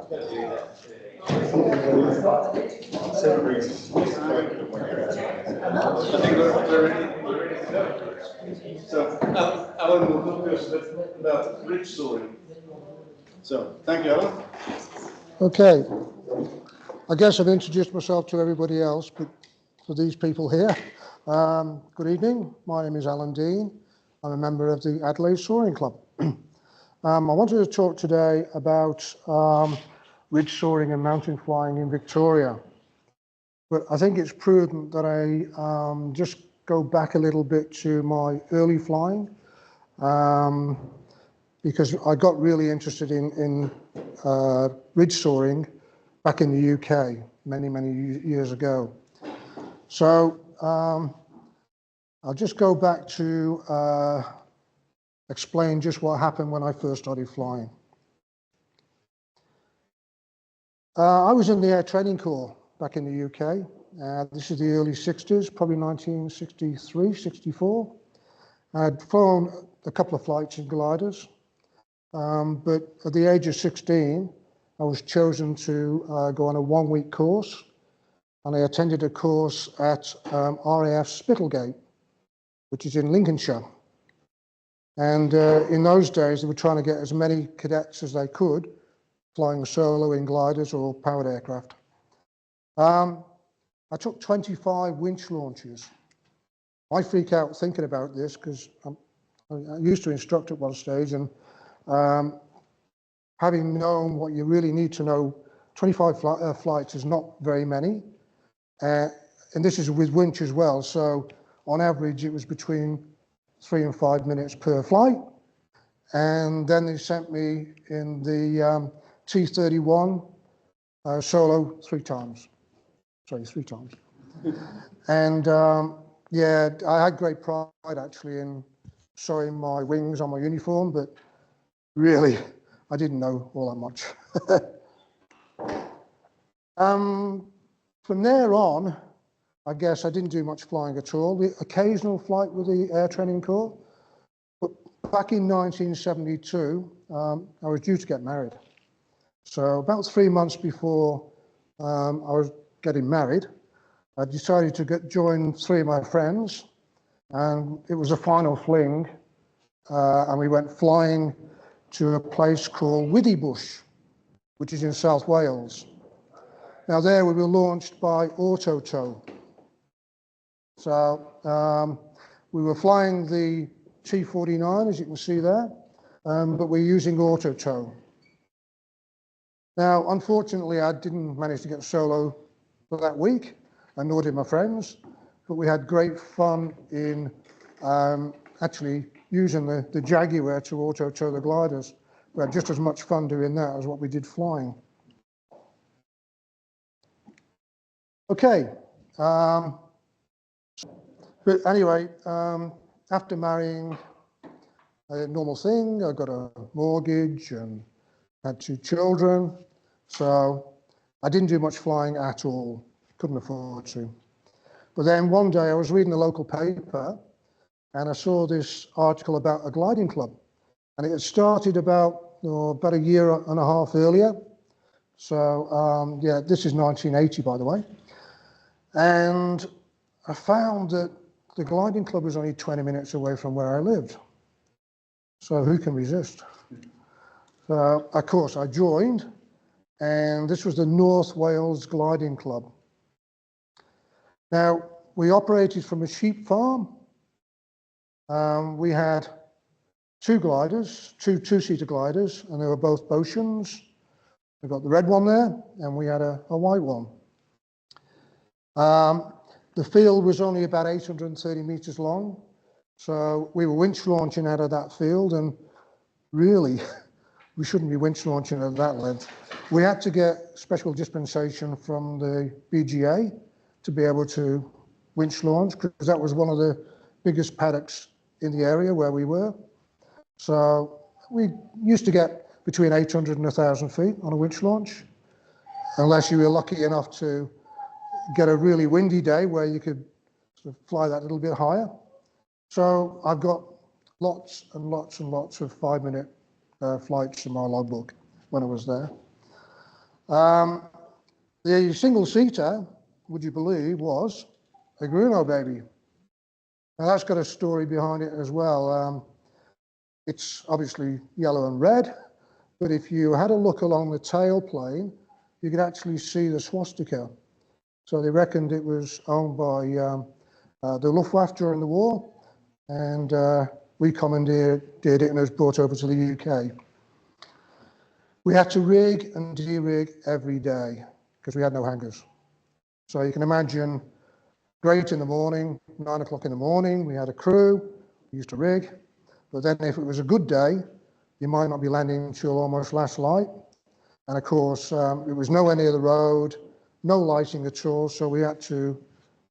we're ready to go. So, Alan will talk to us about ridge soaring. So, thank you, Alan. Okay, I guess I've introduced myself to everybody else, but for these people here, good evening. My name is Alan Dean. I'm a member of the Adelaide Soaring Club. I wanted to talk today about ridge soaring and mountain flying in Victoria. But I think it's prudent that I just go back a little bit to my early flying, because I got really interested in ridge soaring back in the UK many, many years ago. So I'll just go back to explain just what happened when I first started flying. I was in the Air Training Corps back in the UK. This is the early 60s, probably 1963, 64. I'd flown a couple of flights in gliders, but at the age of 16, I was chosen to go on a one-week course, and I attended a course at RAF Spitalgate, which is in Lincolnshire. And in those days, they were trying to get as many cadets as they could, flying solo in gliders or powered aircraft. I took 25 winch launches. I freak out thinking about this because I used to instruct at one stage, and having known what you really need to know, 25 flights is not very many. And this is with winch as well, so on average it was between 3 and 5 minutes per flight. And then they sent me in the T-31 solo three times. And yeah, I had great pride actually in sewing my wings on my uniform, but really I didn't know all that much. From there on, I guess I didn't do much flying at all. The occasional flight with the Air Training Corps. But back in 1972, I was due to get married. So about 3 months before I was getting married, I decided to join 3 of my friends, and it was a final fling, and we went flying to a place called Withybush, which is in South Wales. Now there we were launched by Autotow. So we were flying the T-49, as you can see there, but we're using Autotow. Now, unfortunately, I didn't manage to get solo for that week, and nor did my friends, but we had great fun in actually using the Jaguar to auto-tow the gliders. We had just as much fun doing that as what we did flying. Okay, but anyway, after marrying, a normal thing, I got a mortgage and had 2 children, so I didn't do much flying at all, couldn't afford to. But then one day I was reading the local paper and I saw this article about a gliding club, and it had started about a year and a half earlier. So yeah, this is 1980, by the way. And I found that the gliding club was only 20 minutes away from where I lived. So who can resist? So of course I joined, and this was the North Wales Gliding Club. Now, we operated from a sheep farm. We had 2 gliders, two-seater gliders, and they were both Boschans. We got the red one there, and we had a white one. The field was only about 830 meters long, so we were winch launching out of that field, and really, we shouldn't be winch launching at that length. We had to get special dispensation from the BGA to be able to winch launch, because that was one of the biggest paddocks in the area where we were. So we used to get between 800 and 1,000 feet on a winch launch, unless you were lucky enough to get a really windy day where you could sort of fly that a little bit higher. So I've got lots and lots and lots of 5-minute flights in my logbook when I was there. The single-seater, would you believe, was a Gruno baby. Now that's got a story behind it as well. It's obviously yellow and red, but if you had a look along the tailplane, you could actually see the swastika. So they reckoned it was owned by the Luftwaffe during the war, and we commandeered it and it was brought over to the UK. We had to rig and de-rig every day because we had no hangars. So you can imagine, great in the morning, 9 o'clock in the morning, we had a crew, we used to rig, but then if it was a good day, you might not be landing until almost last light. And of course, it was nowhere near the road, no lighting at all, so we had to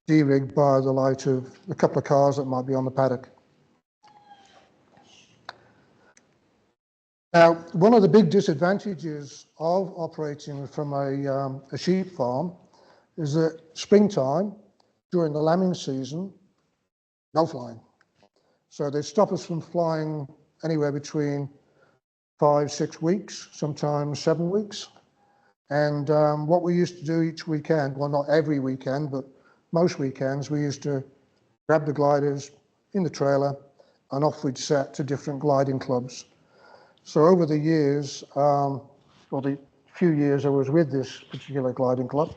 de-rig by the light of a couple of cars that might be on the paddock. Now, one of the big disadvantages of operating from a sheep farm is that springtime, during the lambing season, no flying. So they stop us from flying anywhere between 5, 6 weeks, sometimes 7 weeks. And what we used to do each weekend, well, not every weekend, but most weekends, we used to grab the gliders in the trailer and off we'd set to different gliding clubs. So over the years, or the few years I was with this particular gliding club,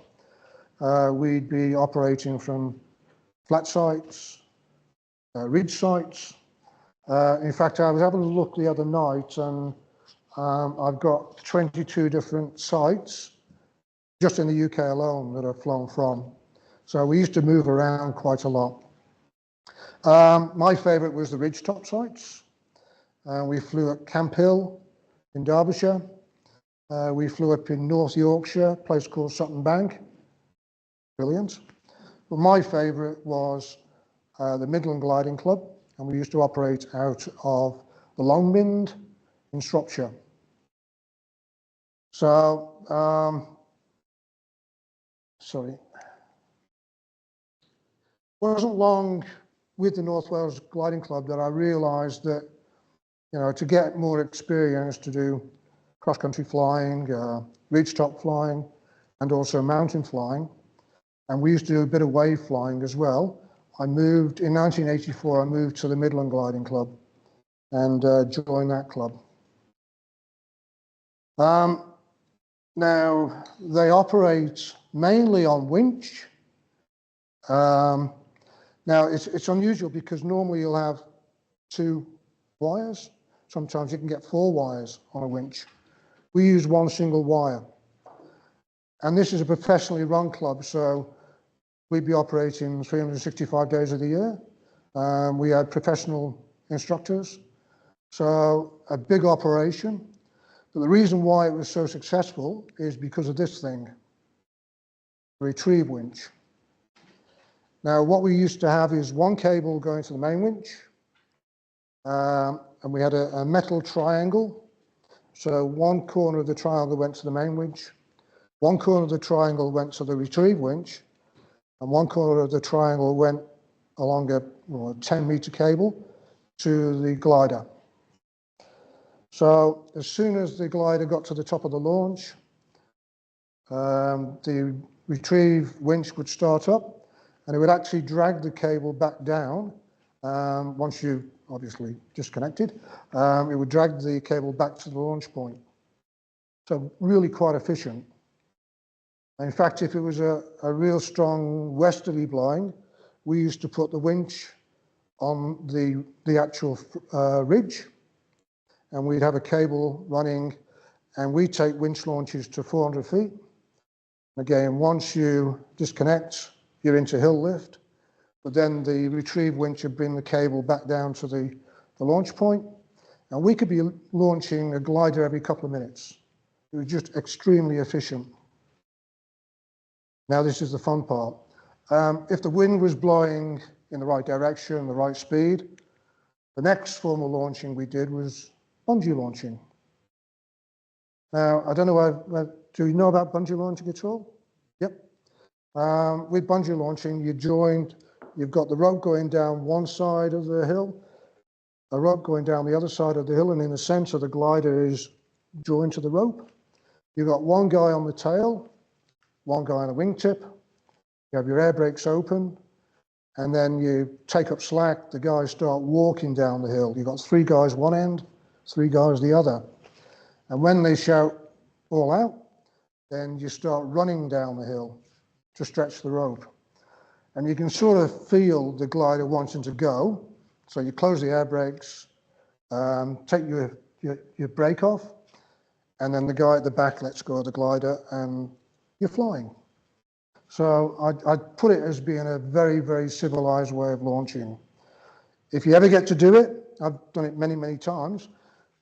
we'd be operating from flat sites, ridge sites. In fact, I was having a look the other night and I've got 22 different sites just in the UK alone that I've flown from. So we used to move around quite a lot. My favourite was the ridgetop sites. We flew at Camp Hill in Derbyshire. We flew up in North Yorkshire, a place called Sutton Bank. Brilliant. But my favourite was the Midland Gliding Club, and we used to operate out of the Longmynd in Shropshire. So, sorry. It wasn't long with the North Wales Gliding Club that I realised that, you know, to get more experience to do cross-country flying, ridgetop flying, and also mountain flying, and we used to do a bit of wave flying as well. In 1984, I moved to the Midland Gliding Club and joined that club. Now, they operate mainly on winch. Now, it's unusual because normally you'll have 2 wires. Sometimes you can get 4 wires on a winch. We use 1 single wire. And this is a professionally run club, so we'd be operating 365 days of the year. We had professional instructors, so a big operation. But the reason why it was so successful is because of this thing, the retrieve winch. Now, what we used to have is 1 cable going to the main winch, and we had a metal triangle. So 1 corner of the triangle went to the main winch, 1 corner of the triangle went to the retrieve winch, and 1 corner of the triangle went along a 10-meter cable to the glider. So as soon as the glider got to the top of the launch, the retrieve winch would start up, and it would actually drag the cable back down. Once you obviously disconnected, it would drag the cable back to the launch point. So really quite efficient. In fact, if it was a real strong westerly blowing, we used to put the winch on the actual ridge, and we'd have a cable running, and we take winch launches to 400 feet. Again, once you disconnect, you're into hill lift, but then the retrieve winch would bring the cable back down to the launch point, and we could be launching a glider every couple of minutes. It was just extremely efficient. Now this is the fun part. If the wind was blowing in the right direction, the right speed, the next form of launching we did was bungee launching. Now, I don't know, do you know about bungee launching at all? Yep. With bungee launching, you've got the rope going down one side of the hill, a rope going down the other side of the hill, and in the center, the glider is joined to the rope. You've got one guy on the tail, one guy on the wingtip, you have your air brakes open, and then you take up slack, the guys start walking down the hill. You've got 3 guys one end, 3 guys the other. And when they shout all out, then you start running down the hill to stretch the rope. And you can sort of feel the glider wanting to go. So you close the air brakes, take your brake off, and then the guy at the back lets go of the glider and you're flying. So I'd put it as being a very, very civilized way of launching. If you ever get to do it, I've done it many, many times,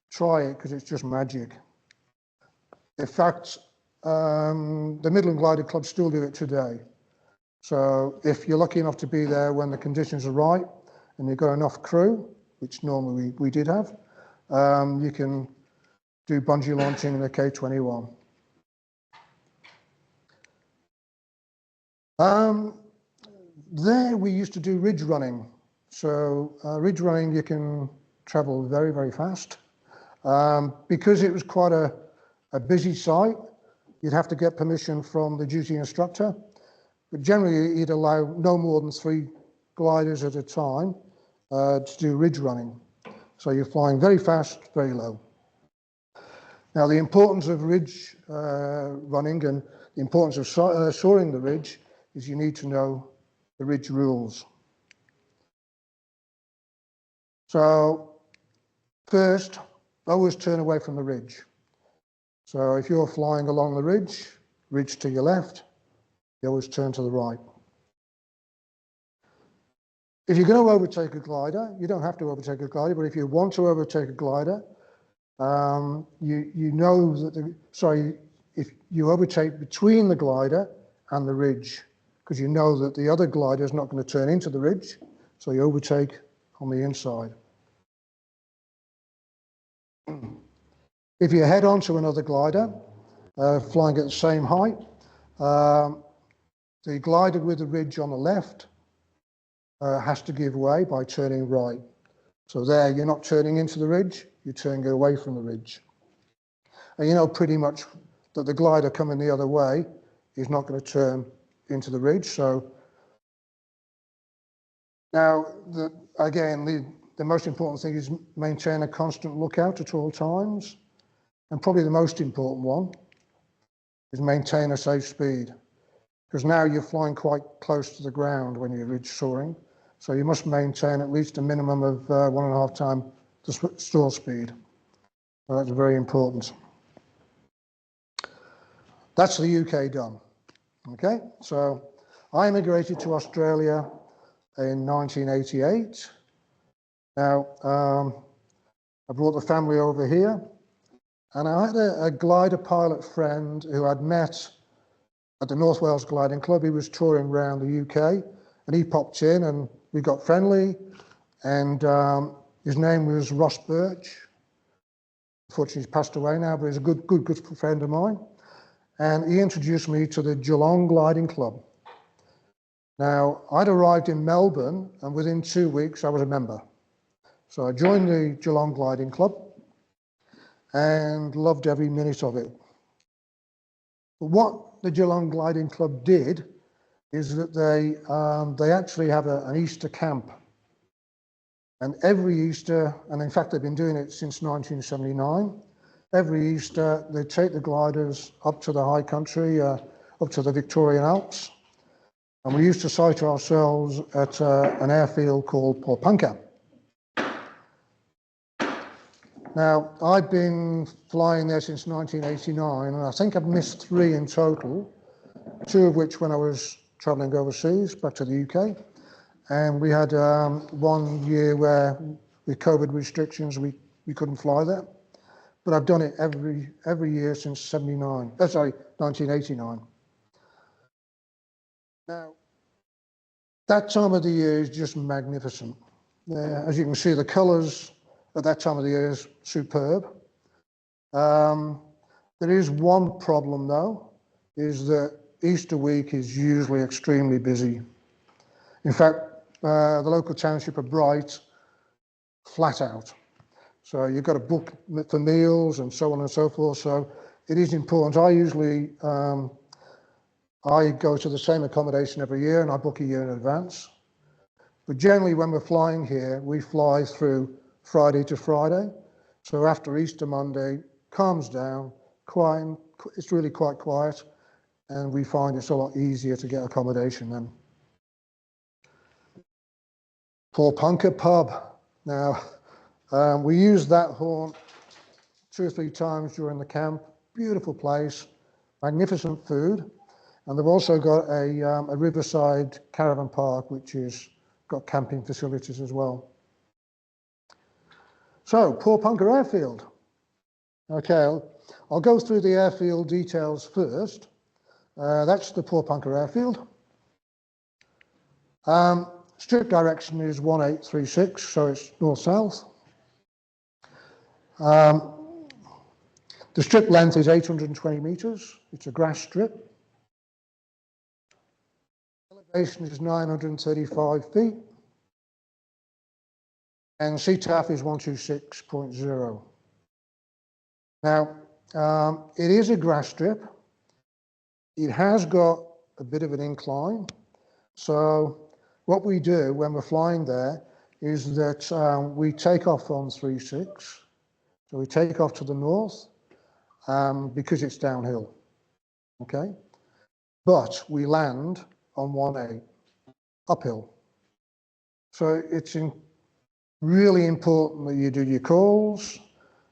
try it because it's just magic. In fact, the Midland Glider Club still do it today. So if you're lucky enough to be there when the conditions are right and you've got enough crew, which normally we did have, you can do bungee launching in the K-21. There we used to do ridge running. So ridge running, you can travel very, very fast. Because it was quite a busy site, you'd have to get permission from the duty instructor. But generally, you'd allow no more than 3 gliders at a time to do ridge running. So you're flying very fast, very low. Now, the importance of ridge running and the importance of soaring the ridge is you need to know the ridge rules. So first, always turn away from the ridge. So if you're flying along the ridge to your left, you always turn to the right. If you're going to overtake a glider, you don't have to overtake a glider, but if you want to overtake a glider, you know that if you overtake between the glider and the ridge, because you know that the other glider is not going to turn into the ridge, so you overtake on the inside. If you head on to another glider, flying at the same height, the glider with the ridge on the left has to give way by turning right. So there, you're not turning into the ridge, you're turning away from the ridge. And you know pretty much that the glider coming the other way is not going to turn into the ridge. So now, again, the most important thing is maintain a constant lookout at all times. And probably the most important one is maintain a safe speed. Because now you're flying quite close to the ground when you're ridge soaring. So you must maintain at least a minimum of 1.5 times the stall speed. So that's very important. That's the UK done. Okay, so I immigrated to Australia in 1988. Now, I brought the family over here, and I had a glider pilot friend who I'd met at the North Wales Gliding Club. He was touring around the UK, and he popped in, and we got friendly, and his name was Ross Birch. Unfortunately, he's passed away now, but he's a good friend of mine. And he introduced me to the Geelong Gliding Club. Now, I'd arrived in Melbourne, and within 2 weeks, I was a member. So I joined the Geelong Gliding Club and loved every minute of it. But what the Geelong Gliding Club did is that they actually have an Easter camp. And every Easter, and in fact, they've been doing it since 1979, every Easter, they take the gliders up to the high country, up to the Victorian Alps. And we used to sight ourselves at an airfield called Porpunka. Now, I've been flying there since 1989, and I think I've missed 3 in total, 2 of which when I was traveling overseas, back to the UK. And we had 1 year where, with COVID restrictions, we couldn't fly there. But I've done it every year since 1989. Now, that time of the year is just magnificent. As you can see, the colours at that time of the year is superb. There is one problem though, is that Easter week is usually extremely busy. In fact, the local township of Bright, flat out. So you've got to book for meals and so on and so forth. So it is important. I usually, I go to the same accommodation every year and I book a year in advance. But generally when we're flying here, we fly through Friday to Friday. So after Easter Monday, calms down, quiet, it's really quite quiet, and we find it's a lot easier to get accommodation then. Paul Punker pub. Now, we used that haunt 2 or 3 times during the camp. Beautiful place, magnificent food. And they've also got a riverside caravan park, which is got camping facilities as well. So, Paul Punker Airfield. Okay, I'll go through the airfield details first. That's the Paul Punker Airfield. Strip direction is 1836, so it's north-south. The strip length is 820 metres. It's a grass strip. Elevation is 935 feet. And CTAF is 126.0. Now, it is a grass strip. It has got a bit of an incline. So what we do when we're flying there is that we take off on 36. So we take off to the north because it's downhill, okay? But we land on 18, uphill. So it's really important that you do your calls.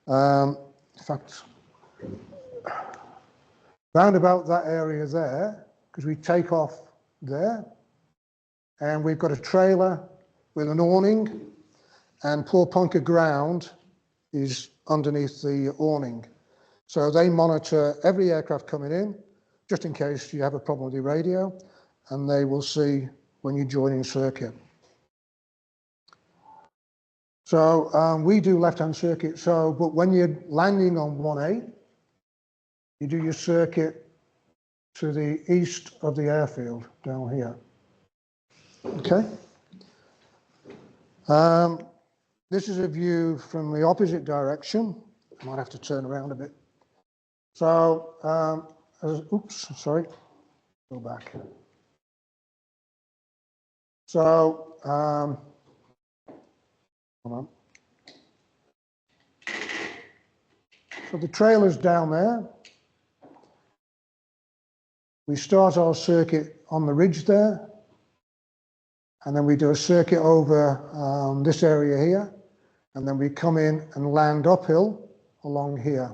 In fact, round about that area there, because we take off there, and we've got a trailer with an awning, and Paul Punker ground is underneath the awning. So they monitor every aircraft coming in, just in case you have a problem with your radio, and they will see when you're joining circuit. So we do left-hand circuit, but when you're landing on 18, you do your circuit to the east of the airfield, down here. Okay. This is a view from the opposite direction. I might have to turn around a bit. So, oops, sorry, go back. So, hold on. So the trailer's down there. We start our circuit on the ridge there, and then we do a circuit over this area here, and then we come in and land uphill along here.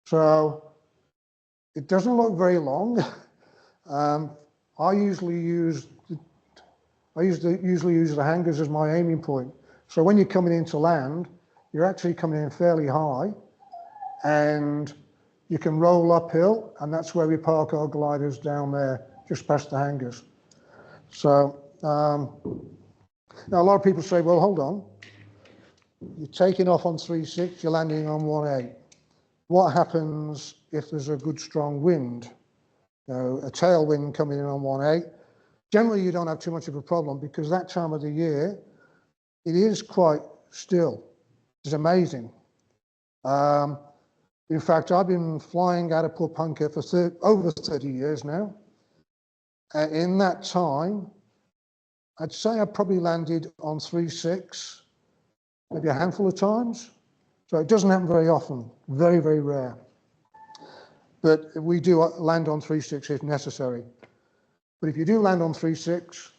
So it doesn't look very long. I usually use the hangars as my aiming point. So when you're coming in to land, you're actually coming in fairly high, and you can roll uphill, and that's where we park our gliders down there, just past the hangars. So now a lot of people say, well, hold on, you're taking off on 36, you're landing on 18. What happens if there's a good strong wind? You know, a tailwind coming in on 18? Generally, you don't have too much of a problem because that time of the year, it is quite still. It's amazing. In fact, I've been flying out of Paul Punker for over 30 years now. In that time, I'd say I probably landed on 36, maybe a handful of times. So it doesn't happen very often, very, very rare. But we do land on 36 if necessary. But if you do land on 36,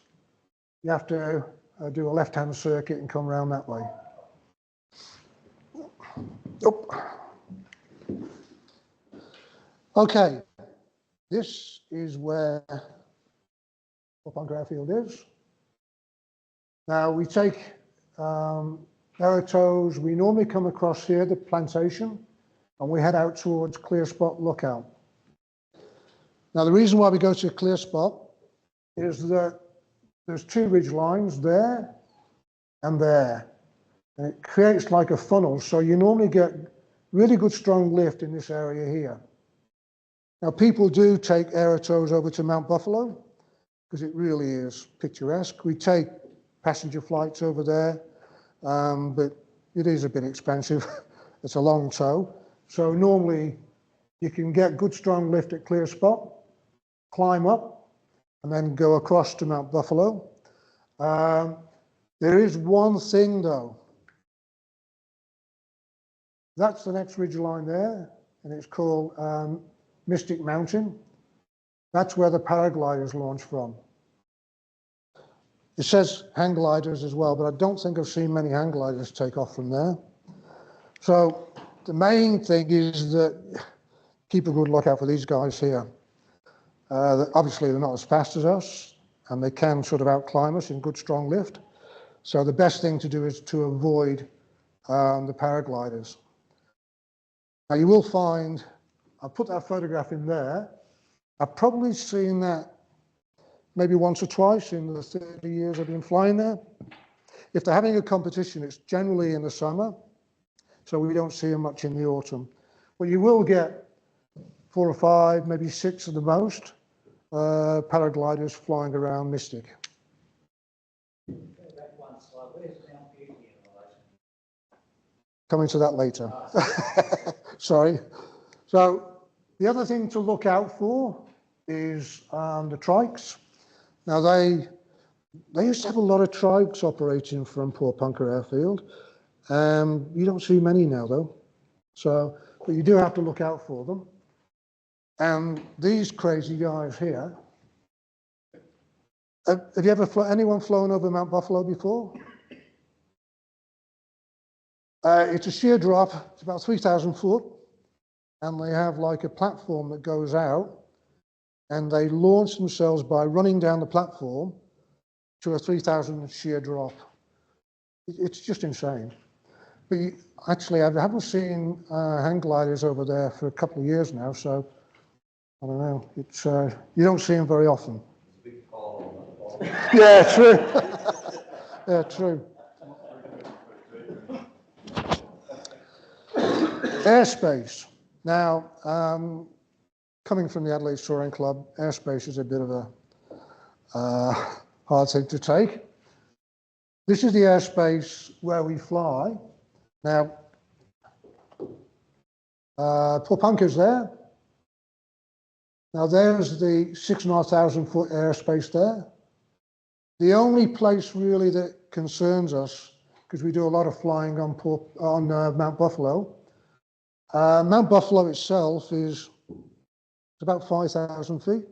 you have to do a left-hand circuit and come around that way. Oh. Okay, this is where Paul Punker Airfield is. Now we take aerotows, we normally come across here, the plantation, and we head out towards Clear Spot Lookout. Now the reason why we go to Clear Spot is that there's 2 ridge lines there and there. And it creates like a funnel, so you normally get really good strong lift in this area here. Now people do take aerotows over to Mount Buffalo because it really is picturesque. We take passenger flights over there, but it is a bit expensive. It's a long tow. So normally You can get good strong lift at Clear Spot, climb up, and then go across to Mount Buffalo. There is one thing though. That's the next ridgeline there, and it's called Mystic Mountain. That's where the paragliders launch from. It says hang gliders as well, but I don't think I've seen many hang gliders take off from there. So the main thing is that keep a good lookout for these guys here. Obviously, they're not as fast as us, and they can sort of outclimb us in good strong lift. So the best thing to do is to avoid the paragliders. Now you will find, I'll put that photograph in there. I've probably seen that maybe once or twice in the 30 years I've been flying there. If they're having a competition, it's generally in the summer, so we don't see them much in the autumn. But you will get 4 or 5, maybe 6 at the most, paragliders flying around Mystic. Coming to that later. Sorry. So the other thing to look out for is the trikes. Now they used to have a lot of trikes operating from Porepunkah Airfield. You don't see many now though. So, but you do have to look out for them. And these crazy guys here. Have you ever anyone flown over Mount Buffalo before? It's a sheer drop. It's about 3,000 foot. And they have like a platform that goes out, and they launch themselves by running down the platform to a 3,000 sheer drop. It's just insane. But actually, I haven't seen hang gliders over there for a couple of years now, so I don't know. It's you don't see them very often. It's a big call. Yeah, true. Yeah, true. Airspace. Now, coming from the Adelaide Soaring Club, airspace is a bit of a hard thing to take. This is the airspace where we fly. Now, Porepunkah's there. Now there's the 6,500 foot airspace there. The only place really that concerns us, because we do a lot of flying on Mount Buffalo. Mount Buffalo itself is about 5,000 feet.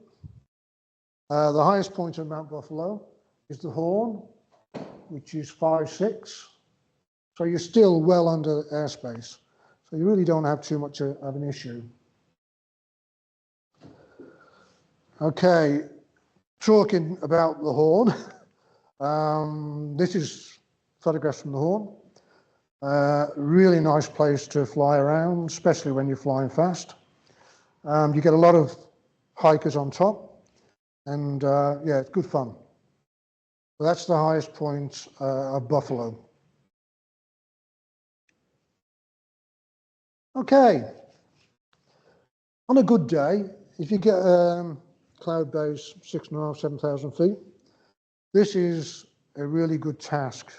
The highest point of Mount Buffalo is the Horn, which is 5.6. So you're still well under airspace. So you really don't have too much of an issue. Okay, talking about the Horn. This is photographs from the Horn. Really nice place to fly around, especially when you're flying fast. You get a lot of hikers on top, and yeah, it's good fun. So that's the highest point of Buffalo. Okay, on a good day, if you get cloud base 6,500, 7,000 feet, this is a really good task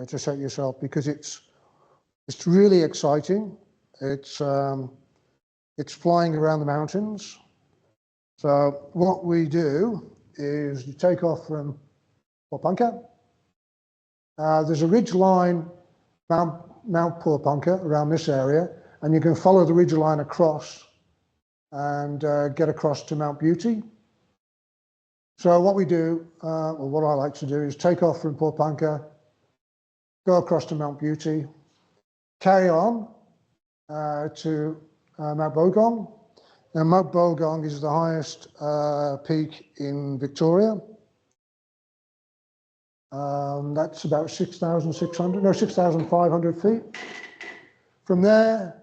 to set yourself, because it's really exciting. It's flying around the mountains. So what we do is you take off from Porepunkah. There's a ridge line, Mount Porepunkah, around this area, and you can follow the ridge line across and get across to Mount Beauty. So what we do, or what I like to do, is take off from Porepunkah, go across to Mount Beauty, carry on to Mount Bogong. Now Mount Bogong is the highest peak in Victoria. That's about 6,500 feet. From there,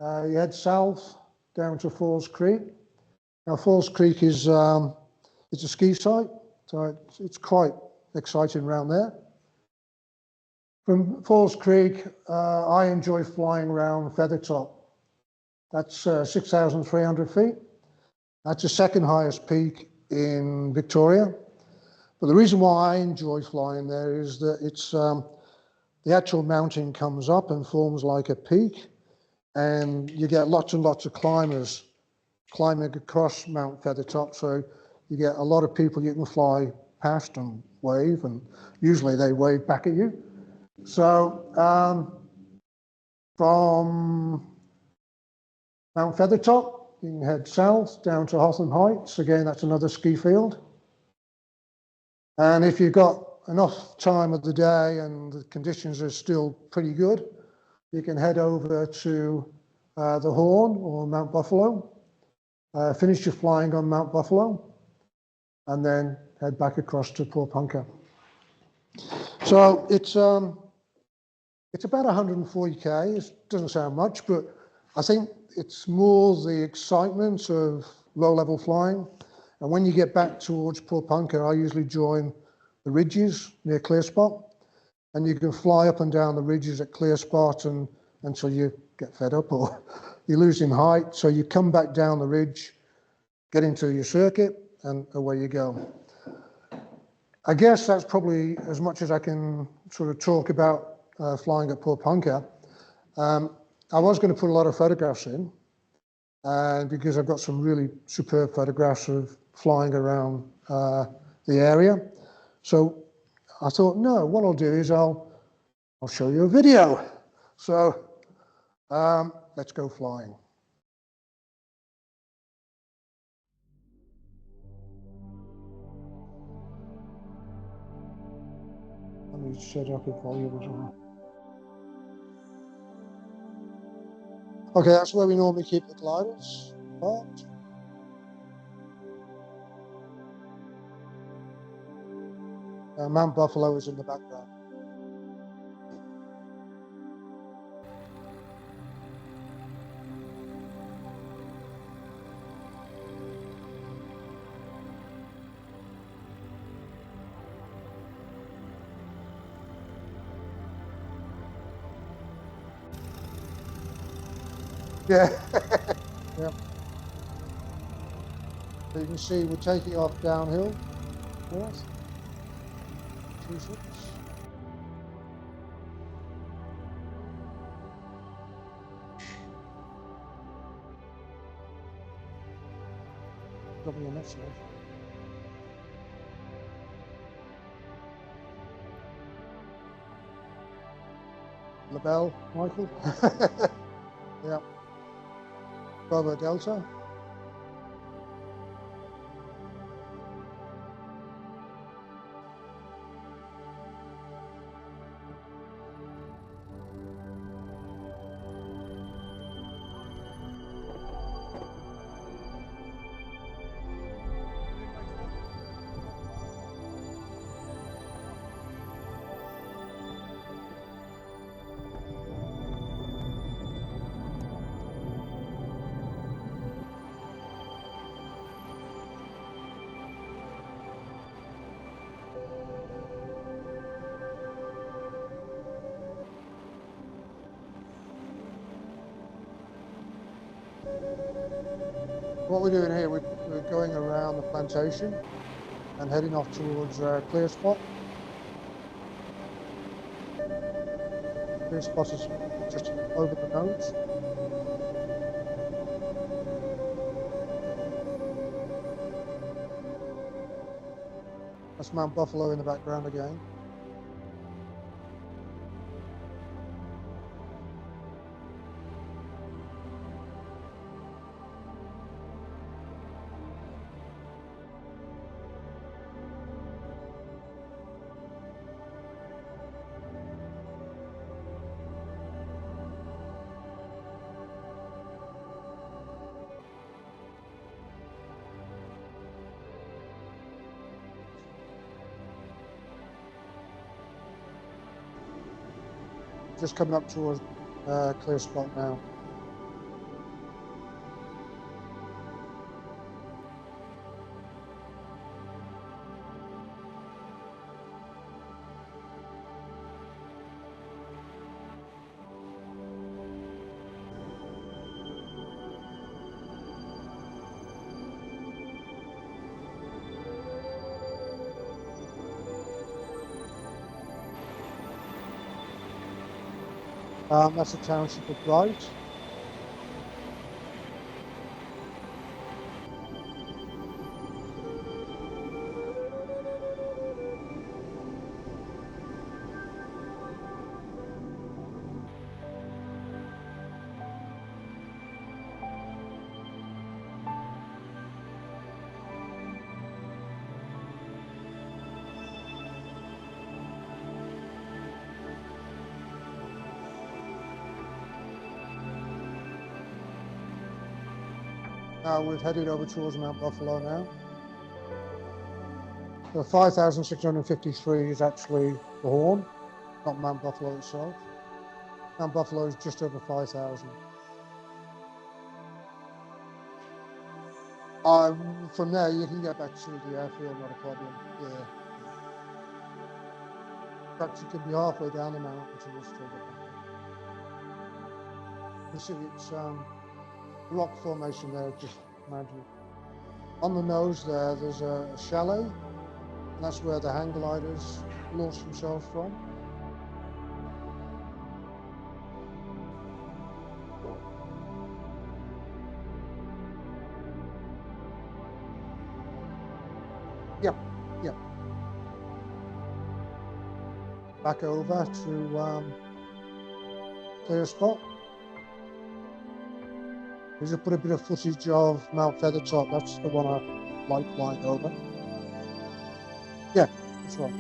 you head south down to Falls Creek. Now Falls Creek is it's a ski site, so it's quite exciting around there. From Falls Creek, I enjoy flying around Feathertop. That's 6,300 feet. That's the second highest peak in Victoria. But the reason why I enjoy flying there is that it's the actual mountain comes up and forms like a peak. and you get lots and lots of climbers climbing across Mount Feathertop. So you get a lot of people you can fly past and wave, and usually they wave back at you. So from Mount Feathertop, you can head south down to Hotham Heights. Again, that's another ski field. And if you've got enough time of the day and the conditions are still pretty good, you can head over to the Horn or Mount Buffalo, finish your flying on Mount Buffalo, and then head back across to Porepunkah. So it's about 140K. It doesn't sound much, but I think it's more the excitement of low-level flying. And when you get back towards Porepunkah, I usually join the ridges near Clear Spot, and you can fly up and down the ridges at Clear Spot until you get fed up or you lose in height. So you come back down the ridge, get into your circuit, and away you go. I guess that's probably as much as I can sort of talk about flying at Porepunkah. I was going to put a lot of photographs in, because I've got some really superb photographs of flying around the area. So I thought, no, what I'll do is I'll show you a video. So let's go flying. Let me set up a volume as well. Okay, that's where we normally keep the gliders parked. Mount Buffalo is in the background. Yeah. Yeah. So you can see we're taking off downhill. North. 26. Probably on that side. LaBelle, Michael. Yeah. Bravo Delta. What we're doing here, we're going around the plantation and heading off towards Clear Spot. Clear Spot is just over the nose. That's Mount Buffalo in the background again. Just coming up towards Clear Spot now. That's the township of Bright. Now we've headed over towards Mount Buffalo now. The 5,653 is actually the Horn, not Mount Buffalo itself. Mount Buffalo is just over 5,000. From there, you can get back to the airfield, not a problem. Yeah. In fact, you can be halfway down the mountain and still get back there. You see, it's rock formation there, just imagine. On the nose there, there's a chalet, and that's where the hang gliders launch themselves from. Yep, yep. Back over to clear spot. We just put a bit of footage of Mount Feathertop. That's the one I like flying over. Yeah, that's right.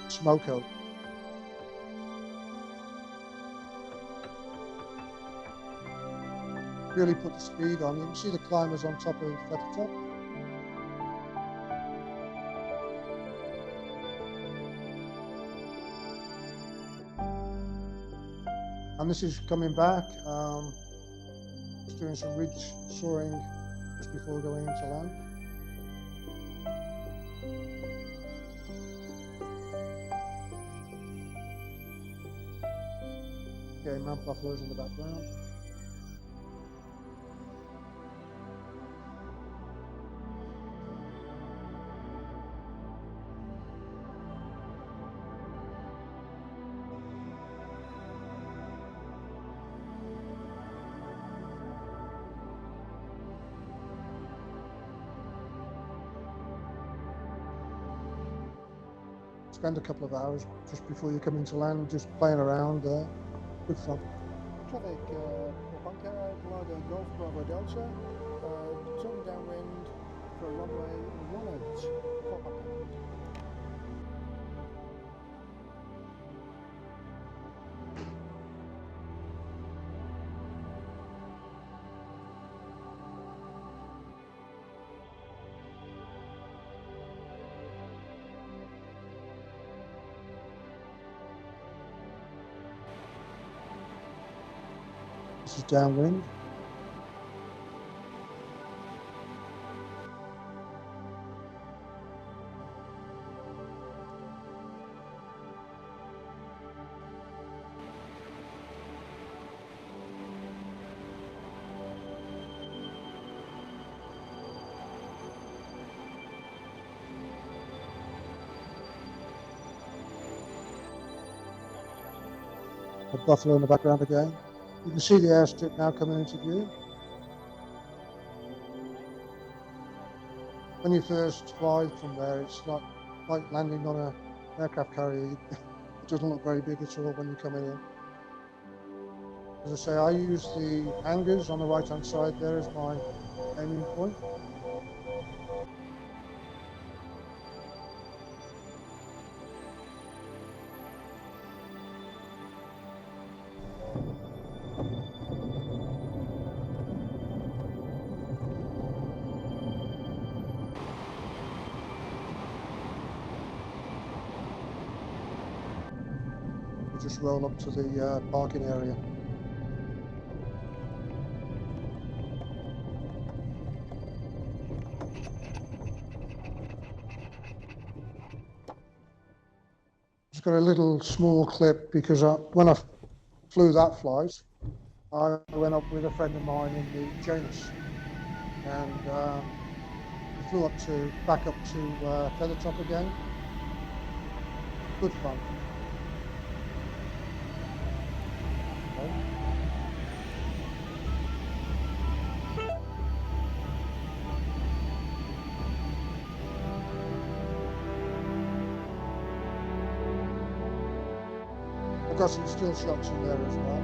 Smoke out. Really put the speed on. You can see the climbers on top of Feathertop. And this is coming back. Just doing some ridge soaring just before going into land. Okay, Mount Buffalo's in the background. Spend a couple of hours just before you come into land, just playing around there. Good fun. Traffic, bunker, glider Golf Bravo Delta, turning downwind for runway 18. This is downwind. The Buffalo in the background again. You can see the airstrip now coming into view. When you first fly from there, it's not like landing on an aircraft carrier. It doesn't look very big at all when you're coming in. As I say, I use the hangars on the right-hand side there as my aiming point. Just roll up to the parking area. Just got a little small clip because when I flew that flight, I went up with a friend of mine in the Janus, and we flew back up to Feathertop again. Good fun. I've got some still shots in there as well.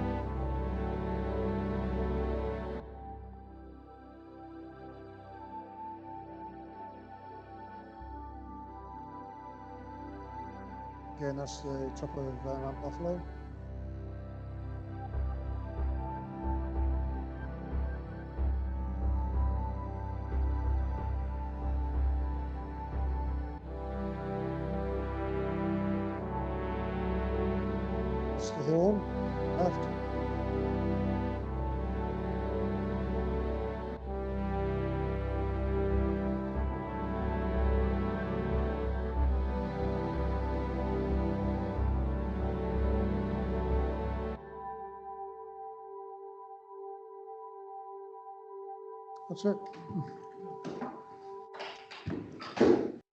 Again, that's the top of Mount Buffalo. horn left. That's it.